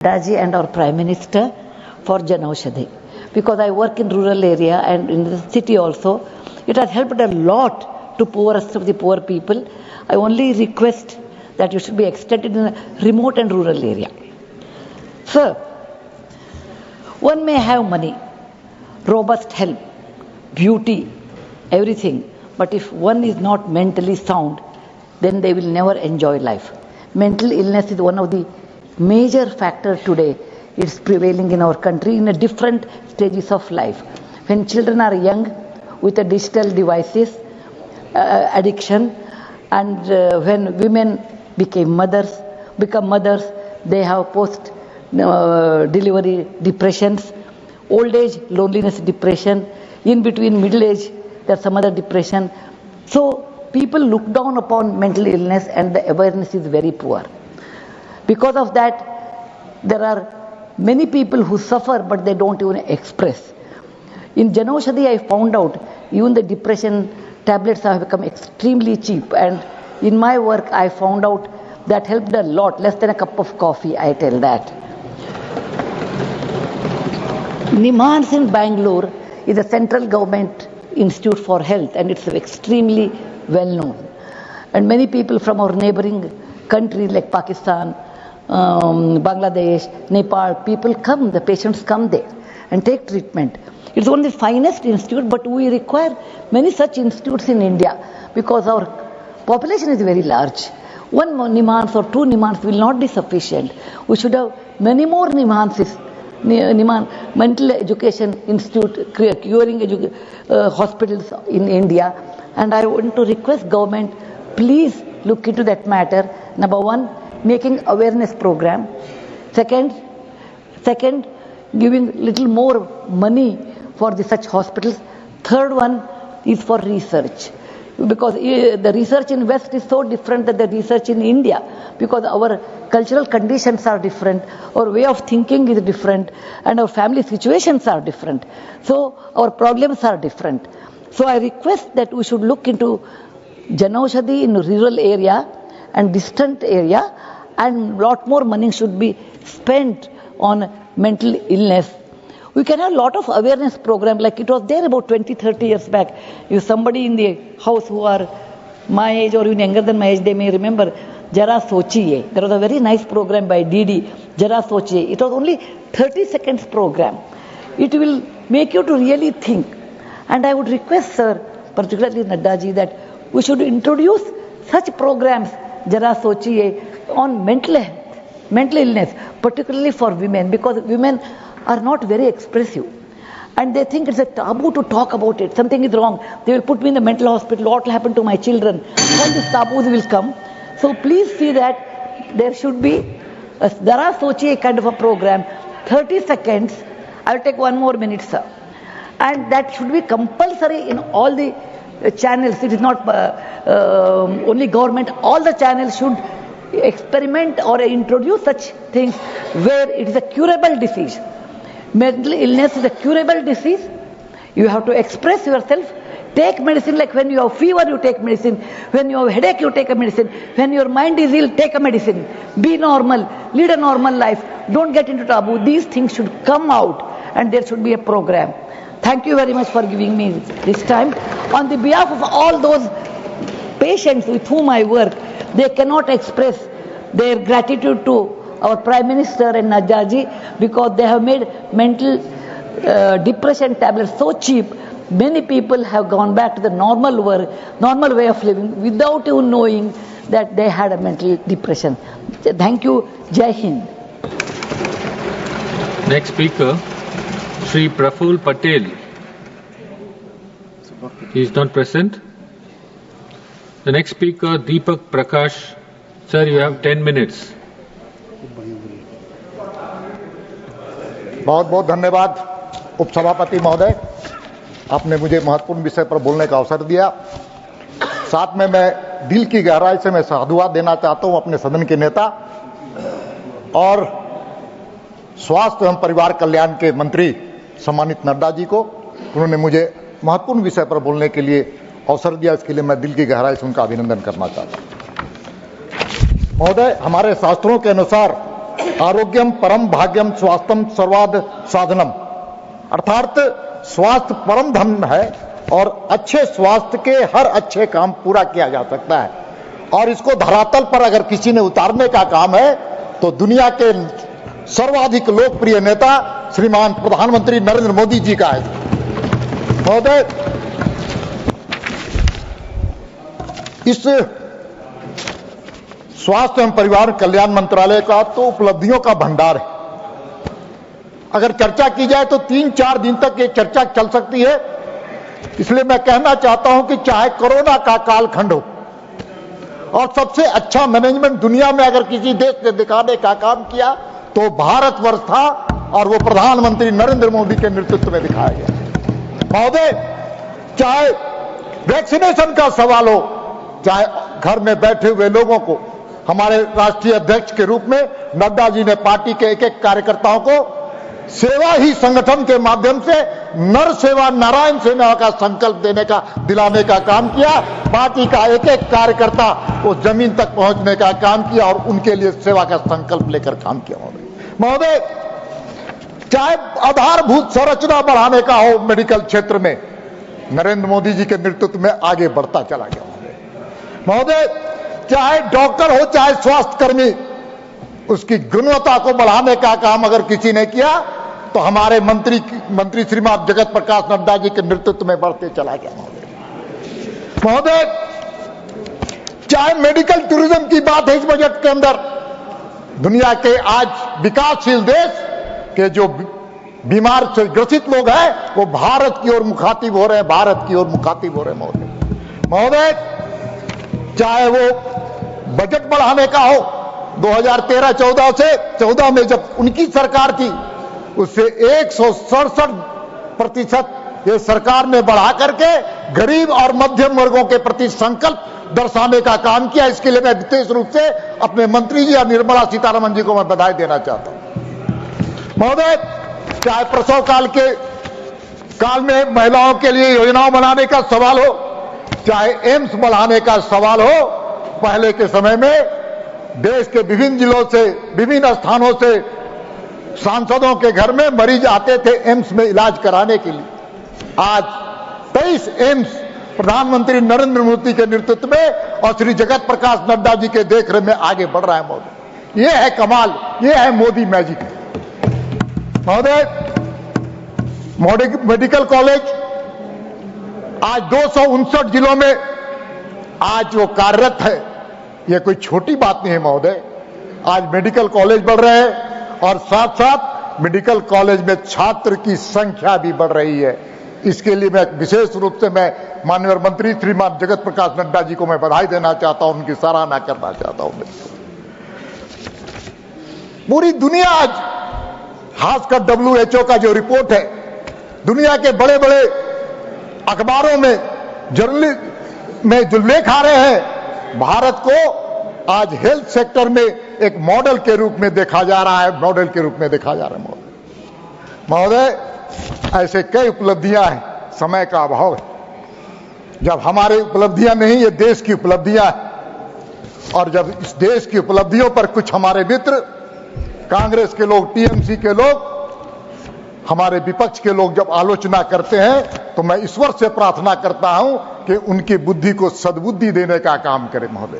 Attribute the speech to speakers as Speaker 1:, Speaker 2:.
Speaker 1: Daji and our Prime Minister for Janaushadhi, because I work in rural area and in the city also. It has helped a lot to poorest of the poor people. I only request that you should be extended in a remote and rural area. Sir, one may have money, robust health, beauty, everything, but if one is not mentally sound, then they will never enjoy life. Mental illness is one of the major factor today. It's prevailing in our country in a different stages of life. When children are young with the digital devices, addiction, and when women become mothers, they have post delivery depressions, old age loneliness depression, in between middle age there's some other depression. So people look down upon mental illness and the awareness is very poor. Because of that, there are many people who suffer but they don't even express. In Janaushadhi, I found out even the depression tablets have become extremely cheap, and in my work I found out that helped a lot, less than a cup of coffee, I tell that. NIMHANS in Bangalore is a central government institute for health and it's extremely well known. And many people from our neighboring countries like Pakistan, Bangladesh, Nepal, people come, the patients come there and take treatment. It's one of the finest institute, but we require many such institutes in India because our population is very large. One NIMHANS or two NIMHANS will not be sufficient. We should have many more NIMHANS, mental education institute, curing hospitals in India. And I want to request government, please look into that matter. Number one, making awareness program. Second, giving little more money for such hospitals. Third one is for research, because the research in West is so different than the research in India, because our cultural conditions are different, our way of thinking is different, and our family situations are different. So our problems are different. So I request that we should look into Janaushadhi in rural area and distant area, and lot more money should be spent on mental illness. We can have a lot of awareness program, like it was there about 20-30 years back. If somebody in the house who are my age or even younger than my age, they may remember Jara Sochiye. There was a very nice program by DD, Jara Sochiye. It was only 30 seconds program. It will make you to really think. And I would request, sir, particularly Naddaji, that we should introduce such programs, Jara Sochiye, on mental illness, particularly for women, because women are not very expressive. And they think it's a taboo to talk about it. Something is wrong. They will put me in the mental hospital. What will happen to my children? All these taboos will come. So please see that there should be a Jara Sochiye kind of a program, 30 seconds. I'll take 1 more minute, sir. And that should be compulsory in all the channels. It is not only government. All the channels should experiment or introduce such things where it is a curable disease. Mental illness is a curable disease. You have to express yourself. Take medicine, like when you have fever, you take medicine. When you have headache, you take a medicine. When your mind is ill, take a medicine. Be normal. Lead a normal life. Don't get into taboo. These things should come out and there should be a program. Thank you very much for giving me this time. On the behalf of all those patients with whom I work, they cannot express their gratitude to our Prime Minister and Naddaji, because they have made mental depression tablets so cheap. Many people have gone back to the normal way of living without even knowing that they had a mental depression. Thank you. Jai Hind.
Speaker 2: Next speaker, Shri Praful Patel. He is not present. The next speaker, Deepak Prakash. Sir, you have 10 minutes.
Speaker 3: बहुत बहुत धन्यवाद उपसभापति महोदय, आपने मुझे महत्वपूर्ण विषय पर बोलने का अवसर दिया। साथ में मैं दिल की गहराई से मैं साधुवाद देना चाहता हूं अपने सदन के नेता और स्वास्थ्य एवं परिवार कल्याण के मंत्री सम्मानित नड्डा जी को। उन्होंने मुझे महत्वपूर्ण विषय पर बोलने के लिए अवसर दिया, इसके लिए मैं दिल की गहराई से उनका अभिनंदन करना चाहता हूं। महोदय, हमारे शास्त्रों के अनुसार आरोग्यम परम भाग्यम स्वास्थ्यम सर्वाद साधनम, अर्थात स्वास्थ्य परम धन है और अच्छे स्वास्थ्य के हर अच्छे काम पूरा किया जा सकता है। और इसको धरातल पर अगर किसी ने उतारने का काम है तो दुनिया के सर्वाधिक लोकप्रिय नेता श्रीमान प्रधानमंत्री नरेंद्र मोदी जी का है। महोदय, इस स्वास्थ्य एवं परिवार कल्याण मंत्रालय का तो उपलब्धियों का भंडार है। अगर चर्चा की जाए तो 3-4 दिन तक ये चर्चा चल सकती है। इसलिए मैं कहना चाहता हूं कि चाहे कोरोना का कालखंड हो और सबसे अच्छा मैनेजमेंट दुनिया में अगर किसी देश ने दिखाने का काम किया तो भारतवर्ष था और वो प्रधानमंत्री नरेंद्र मोदी के नेतृत्व में दिखाया गया। महोदय, चाहे वैक्सीनेशन का सवाल हो, चाहे घर में बैठे हुए लोगों को हमारे राष्ट्रीय अध्यक्ष के रूप में नड्डा जी ने पार्टी के एक कार्यकर्ताओं को सेवा ही संगठन के माध्यम से नर सेवा नारायण सेवा का संकल्प देने का दिलाने का काम किया। पार्टी का एक कार्यकर्ता वो जमीन तक पहुंचने का काम किया और उनके लिए सेवा का संकल्प लेकर काम किया। महोदय, चाहे आधारभूत संरचना बढ़ाने का हो मेडिकल क्षेत्र में, नरेंद्र मोदी जी के नेतृत्व में आगे बढ़ता चला गया। महोदय, चाहे डॉक्टर हो चाहे स्वास्थ्य कर्मी, उसकी गुणवत्ता को बढ़ाने का काम अगर किसी ने किया तो हमारे मंत्री श्रीमान जगत प्रकाश नड्डा जी के नेतृत्व में बढ़ते चला गया। महोदय, चाहे मेडिकल टूरिज्म की बात है इस बजट के अंदर, दुनिया के आज विकासशील देश के जो बीमार से ग्रसित लोग हैं वो भारत की ओर मुखातिब हो रहे हैं, भारत की ओर मुखातिब हो रहे हैं। महोदय, चाहे वो बजट बढ़ाने का हो, 2013-14 से 14 में जब उनकी सरकार थी उससे 167% ये सरकार ने बढ़ा करके गरीब और मध्यम वर्गों के प्रति संकल्प दर्शाने का काम किया। इसके लिए मैं विशेष रूप से अपने मंत्री जी और निर्मला सीतारमण जी को मैं बधाई देना चाहता हूं। महोदय, चाहे प्रसव काल में महिलाओं के लिए योजनाओं बनाने का सवाल हो, चाहे एम्स बढ़ाने का सवाल हो, पहले के समय में देश के विभिन्न जिलों से विभिन्न स्थानों से सांसदों के घर में मरीज आते थे एम्स में इलाज कराने के लिए। आज 23 एम्स प्रधानमंत्री नरेंद्र मोदी के नेतृत्व में और श्री जगत प्रकाश नड्डा जी के देखरेख में आगे बढ़ रहा है। महोदय, ये है कमाल, ये है मोदी मैजिक। महोदय, मेडिकल कॉलेज आज 259 जिलों में आज वो कार्यरत है। ये कोई छोटी बात नहीं है महोदय। आज मेडिकल कॉलेज बढ़ रहे हैं और साथ साथ मेडिकल कॉलेज में छात्र की संख्या भी बढ़ रही है। इसके लिए मैं विशेष रूप से मैं माननीय मंत्री श्रीमान जगत प्रकाश नड्डा जी को मैं बधाई देना चाहता हूं, उनकी सराहना करना चाहता हूं। पूरी दुनिया आज, खासकर WHO का जो रिपोर्ट है, दुनिया के बड़े बड़े अखबारों में जर्नलिस्ट में जो लेख आ रहे हैं, भारत को आज हेल्थ सेक्टर में एक मॉडल के रूप में देखा जा रहा है, मॉडल के रूप में देखा जा रहा है। महोदय, ऐसे कई उपलब्धियां हैं, समय का अभाव है। जब हमारी उपलब्धियां नहीं, ये देश की उपलब्धियां हैं। और जब इस देश की उपलब्धियों पर कुछ हमारे मित्र कांग्रेस के लोग, TMC के लोग, हमारे विपक्ष के लोग जब आलोचना करते हैं तो मैं ईश्वर से प्रार्थना करता हूं कि उनकी बुद्धि को सद्बुद्धि देने का काम करे। महोदय,